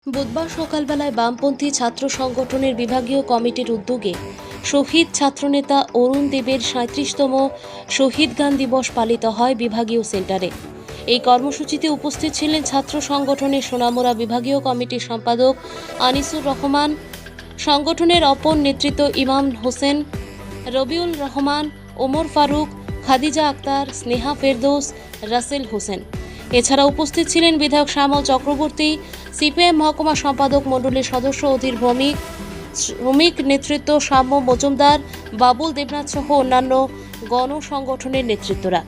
বুধবার সকালবেলায় বামপন্থী ছাত্র সংগঠনের বিভাগীয় কমিটির উদ্যোগে শহীদ ছাত্রনেতা অরুণ দেবের ৩৭তম শহীদ গান দিবস পালিত হয় বিভাগীয় সেন্টারে। এই কর্মসূচিতে উপস্থিত ছিলেন ছাত্র সংগঠনের সোনামুড়া বিভাগীয় কমিটির সম্পাদক আনিসুর রহমান, সংগঠনের অপর নেতৃত্ব ইমাম হোসেন, রবিউল রহমান, ওমর ফারুক, খাদিজা আক্তার, স্নেহা ফেরদৌস, রাসেল হোসেন। এছাড়া উপস্থিত ছিলেন বিধায়ক শ্যামল চক্রবর্তী, সিপিএম মহকুমা সম্পাদক মণ্ডলীর সদস্য অধীর ভৌমিক, শ্রমিক নেতৃত্ব সাম্য মজুমদার, বাবুল দেবনাথ সহ অন্যান্য গণসংগঠনের নেতৃত্বরা।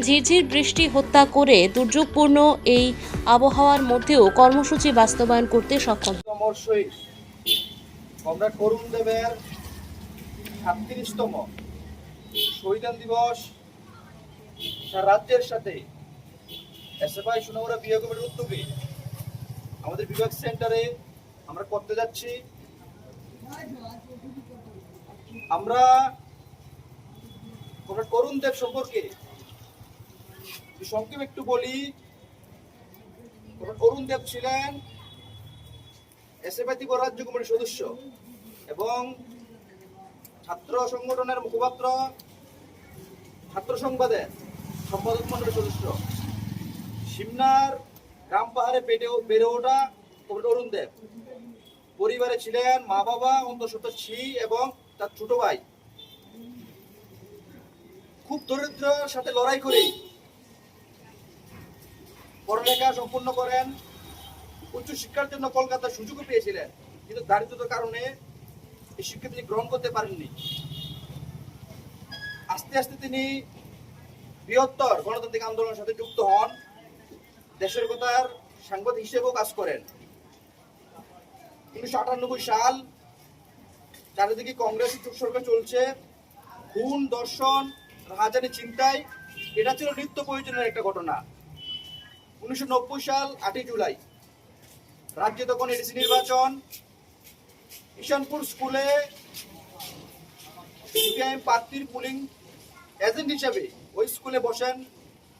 ঝিরঝির বৃষ্টি হত্যা করে দুর্যোগপূর্ণ এই আবহাওয়ার মধ্যেও কর্মসূচি বাস্তবায়ন করতে সক্ষম। কমরেড অরুণ দেবের ৩৭তম শহীদ দিবস সারা রাজ্যের সাথে এসএফআই সোনামুড়া বিভাগ কমিটির উদ্যোগে আমাদের বিভাগ সেন্টারে আমরা করতে যাচ্ছি। আমরা কমরেড অরুণ দেব সম্পর্কে সংক্ষেপে একটু বলি। কমরেড অরুণ দেব ছিলেন এসএফআই ত্রিপুরা রাজ্য কমিটির সদস্য এবং ছাত্র সংগঠনের মুখপাত্র, ছাত্র সংবাদের সম্পাদক মন্ডলীর সদস্য। সিমনার গ্রাম পাহাড়ে বেড়ে ওঠা কমরেড অরুণ দেব পরিবারে ছিলেন মা বাবা, অন্তঃসত্ত্বা স্ত্রী এবং তার ছোট ভাই। খুব দরিদ্রের সাথে লড়াই করে পড়ালেখা সম্পূর্ণ করেন। উচ্চ শিক্ষার জন্য কলকাতার সুযোগও পেয়েছিলেন, কিন্তু দারিদ্রতার কারণে এই শিক্ষা তিনি গ্রহণ করতে পারেননি। আস্তে আস্তে তিনি বৃহত্তর গণতান্ত্রিক আন্দোলনের সাথে যুক্ত হন, দেশের কথার সাংবাদিক হিসেবেও কাজ করেন। 1998 সাল, চারিদিকে কংগ্রেস সরকার চলছে, খুন, দর্শন, রাহাজানি, চিন্তায়, এটা ছিল নিত্য প্রয়োজনের একটা ঘটনা। 1990 সাল 8 জুলাই রাজ্যে তখন এডিসি নির্বাচন। ঈশানপুর স্কুলে সিপিআইএম প্রার্থীর পুলিং এজেন্ট হিসেবে ওই স্কুলে বসেন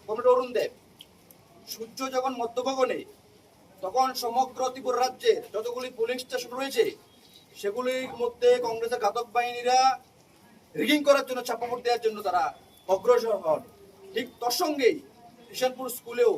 কমরেড অরুণ দেব। সূর্য যখন মধ্যগগনে, তখন সমগ্র ত্রিপুরা রাজ্যের যতগুলি পুলিং স্টেশন রয়েছে সেগুলির মধ্যে কংগ্রেসের ঘাতক বাহিনীরা রিগিং করার জন্য, চাপাপড় দেওয়ার জন্য তারা অগ্রসর হন। ঠিক তার সঙ্গেই ঈশানপুর স্কুলেও